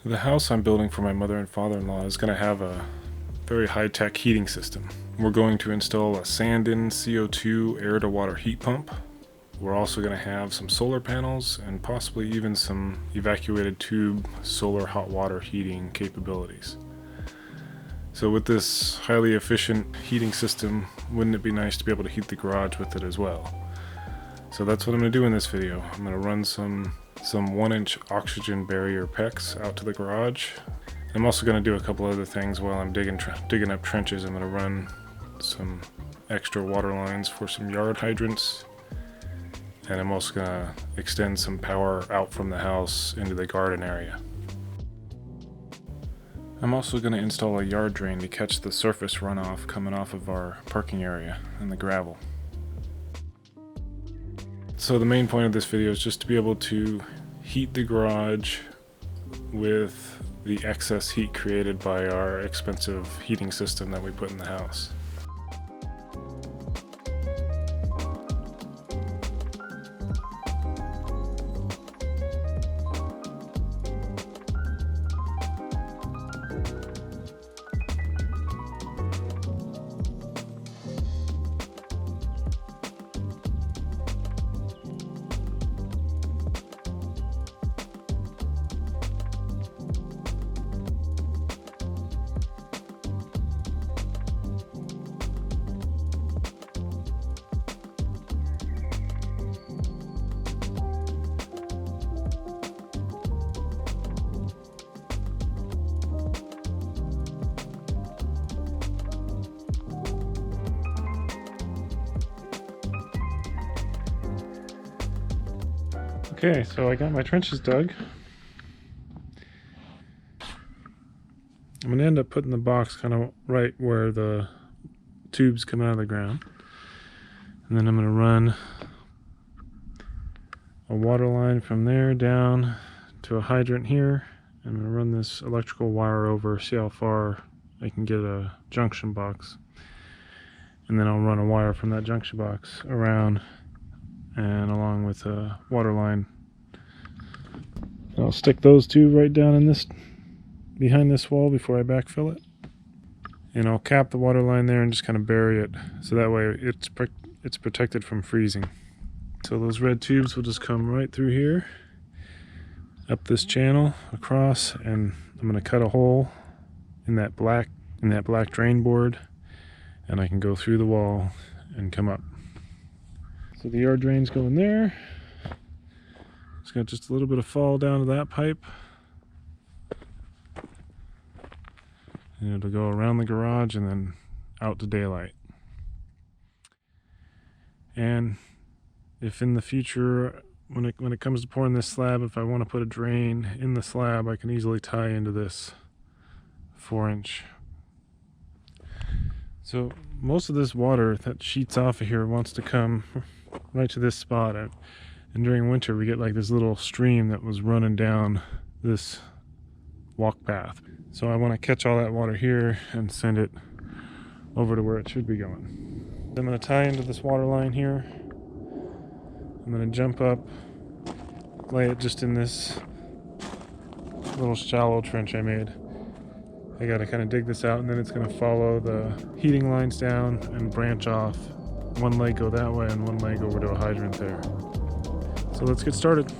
The house I'm building for my mother and father-in-law is going to have a very high-tech heating system. We're going to install a sand-in CO2 air-to-water heat pump. We're also going to have some solar panels and possibly even some evacuated tube solar hot water heating capabilities. So with this highly efficient heating system, wouldn't it be nice to be able to heat the garage with it as well? So that's what I'm going to do in this video. I'm going to run some 1-inch oxygen barrier PEX out to the garage. I'm also going to do a couple other things while I'm digging up trenches. I'm going to run some extra water lines for some yard hydrants, and I'm also going to extend some power out from the house into the garden area. I'm also going to install a yard drain to catch the surface runoff coming off of our parking area and the gravel. So the main point of this video is just to be able to heat the garage with the excess heat created by our expensive heating system that we put in the house. Okay, so I got my trenches dug. I'm going to end up putting the box kind of right where the tubes come out of the ground. And then I'm going to run a water line from there down to a hydrant here. I'm going to run this electrical wire over, see how far I can get a junction box. And then I'll run a wire from that junction box around and along with a water line. I'll stick those two right down in this, behind this wall before I backfill it. And I'll cap the water line there and just kind of bury it, so that way it's protected from freezing. So those red tubes will just come right through here, up this channel, across, and I'm going to cut a hole in that black drain board, and I can go through the wall and come up. So the yard drain's going there. It's got just a little bit of fall down to that pipe. And it'll go around the garage and then out to daylight. And if in the future, when it comes to pouring this slab, if I want to put a drain in the slab, I can easily tie into this 4-inch. So most of this water that sheets off of here wants to come right to this spot. And during winter we get like this little stream that was running down this walk path. So I want to catch all that water here and send it over to where it should be going. I'm going to tie into this water line here. I'm going to jump up, lay it just in this little shallow trench I made. I got to kind of dig this out, and then it's going to follow the heating lines down and branch off. One leg go that way and one leg over to a hydrant there. So let's get started.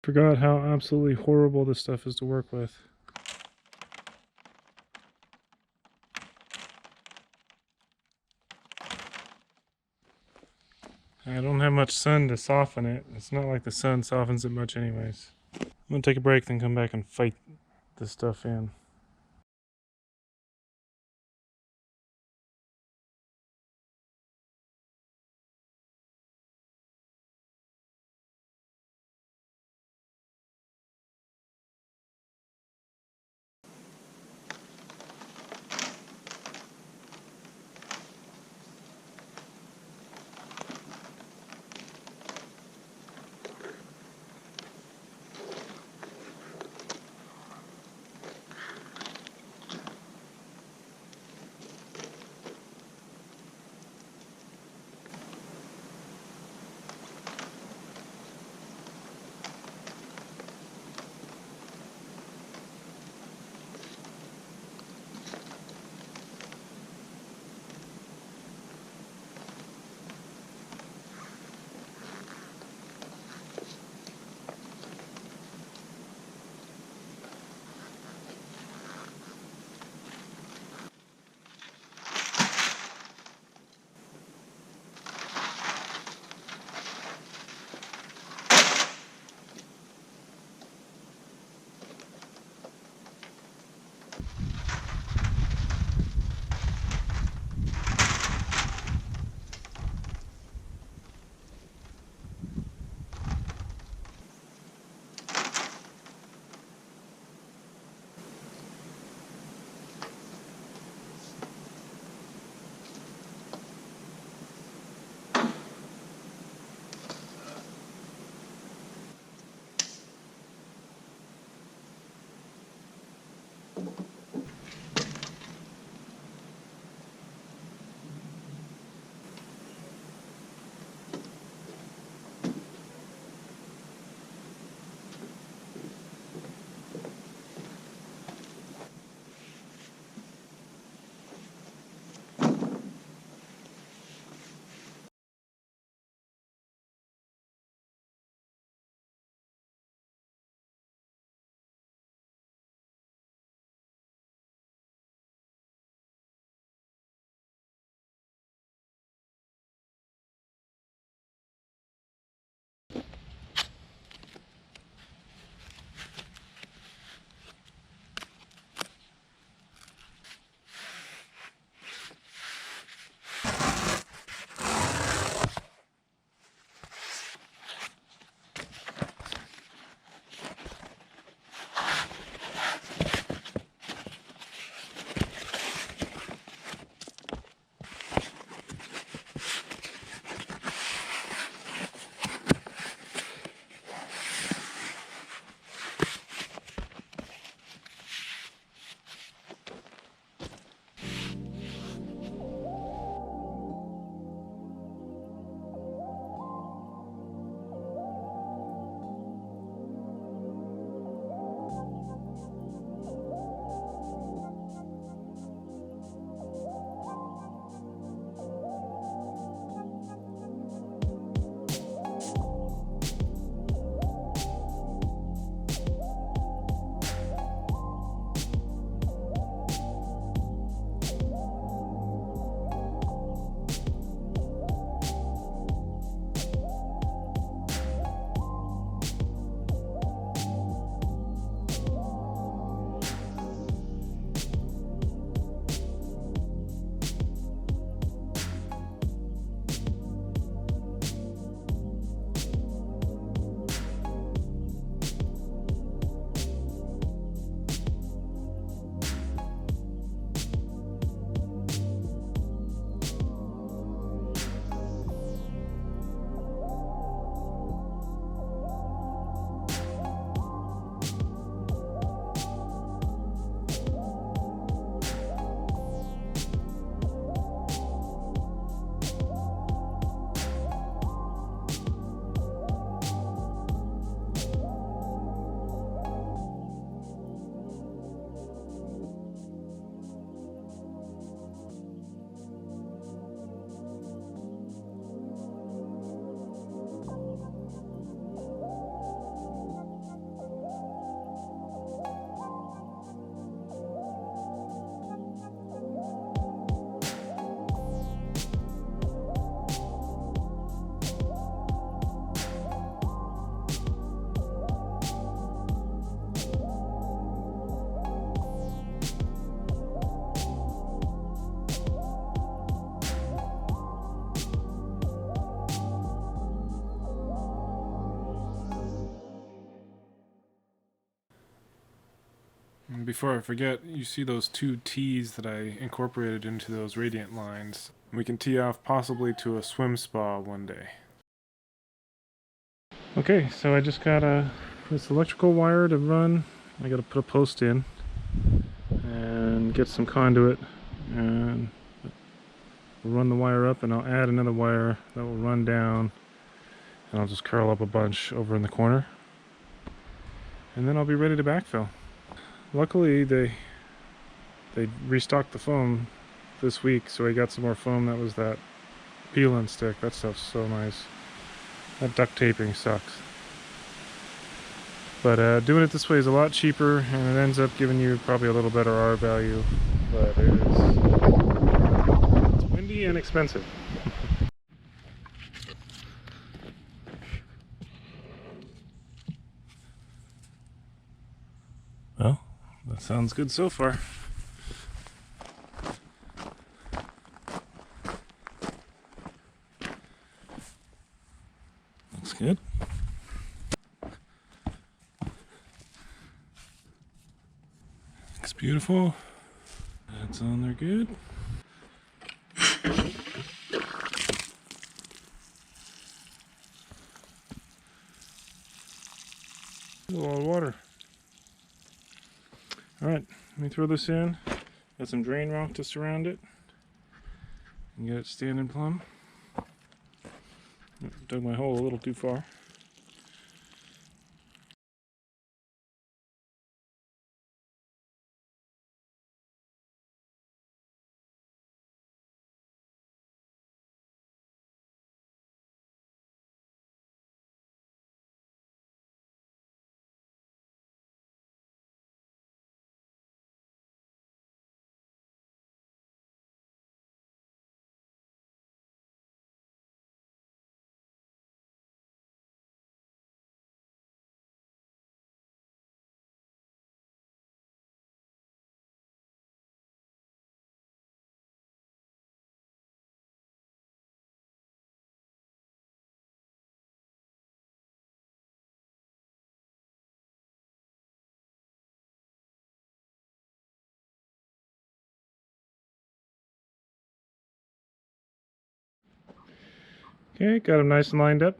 Forgot how absolutely horrible this stuff is to work with. I don't have much sun to soften it. It's not like the sun softens it much anyways. I'm gonna take a break, then come back and fight this stuff in. before I forget, you see those two tees that I incorporated into those radiant lines. We can tee off possibly to a swim spa one day. Okay, so I just got this electrical wire to run. I gotta put a post in and get some conduit, and we'll run the wire up, and I'll add another wire that will run down, and I'll just curl up a bunch over in the corner, and then I'll be ready to backfill. Luckily they restocked the foam this week, so I got some more foam that was that peel and stick. That stuff's so nice. That duct taping sucks. But doing it this way is a lot cheaper, and it ends up giving you probably a little better R value, but it's windy and expensive. Well, that sounds good so far. Looks good. Looks beautiful. That's on there good. A lot of water. Alright, let me throw this in. Got some drain rock to surround it and get it standing plumb. Dug my hole a little too far. Okay, got them nice and lined up.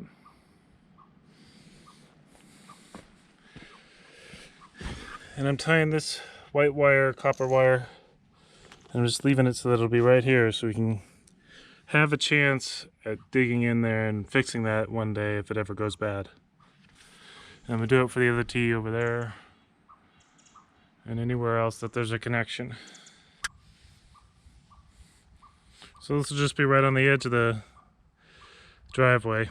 And I'm tying this white wire, copper wire, and I'm just leaving it so that it'll be right here so we can have a chance at digging in there and fixing that one day if it ever goes bad. And I'm gonna do it for the other tee over there and anywhere else that there's a connection. So this will just be right on the edge of the driveway.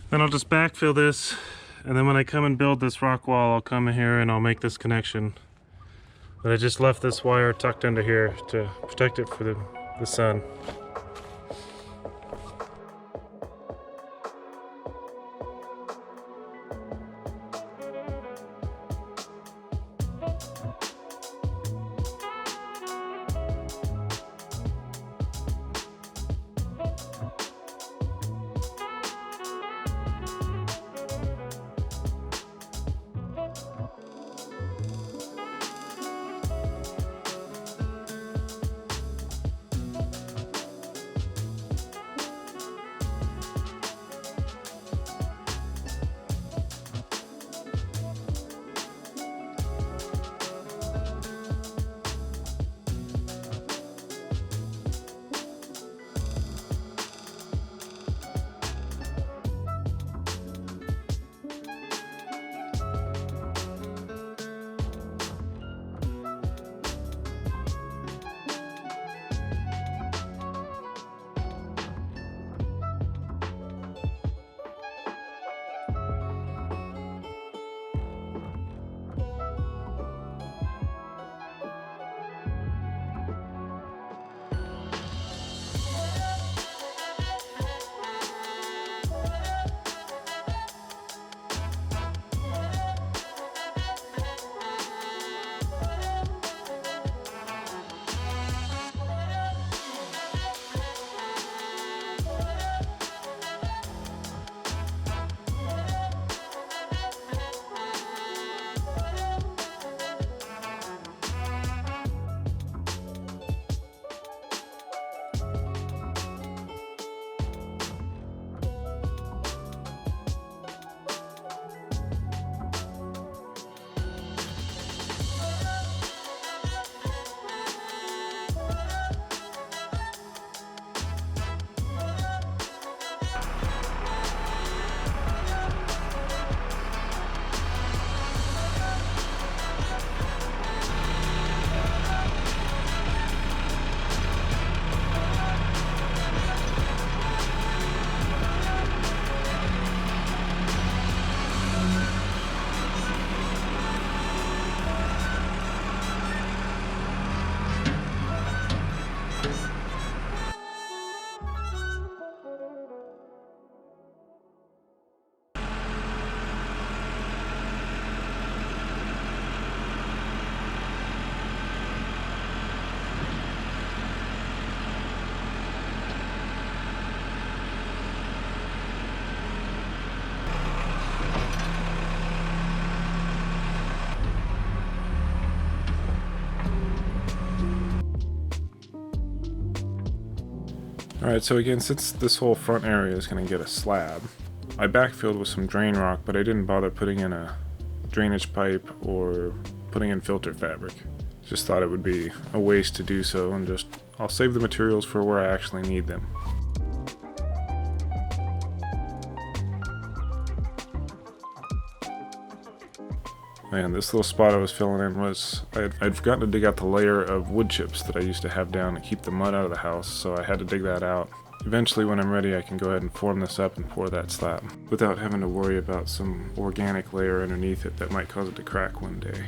Then I'll just backfill this, and then when I come and build this rock wall, I'll come in here and I'll make this connection. But I just left this wire tucked under here to protect it for the sun. Alright, so again, since this whole front area is going to get a slab, I backfilled with some drain rock, but I didn't bother putting in a drainage pipe or putting in filter fabric. Just thought it would be a waste to do so, and I'll save the materials for where I actually need them. And this little spot I was filling in was, I'd forgotten to dig out the layer of wood chips that I used to have down to keep the mud out of the house, so I had to dig that out. Eventually, when I'm ready, I can go ahead and form this up and pour that slab, without having to worry about some organic layer underneath it that might cause it to crack one day.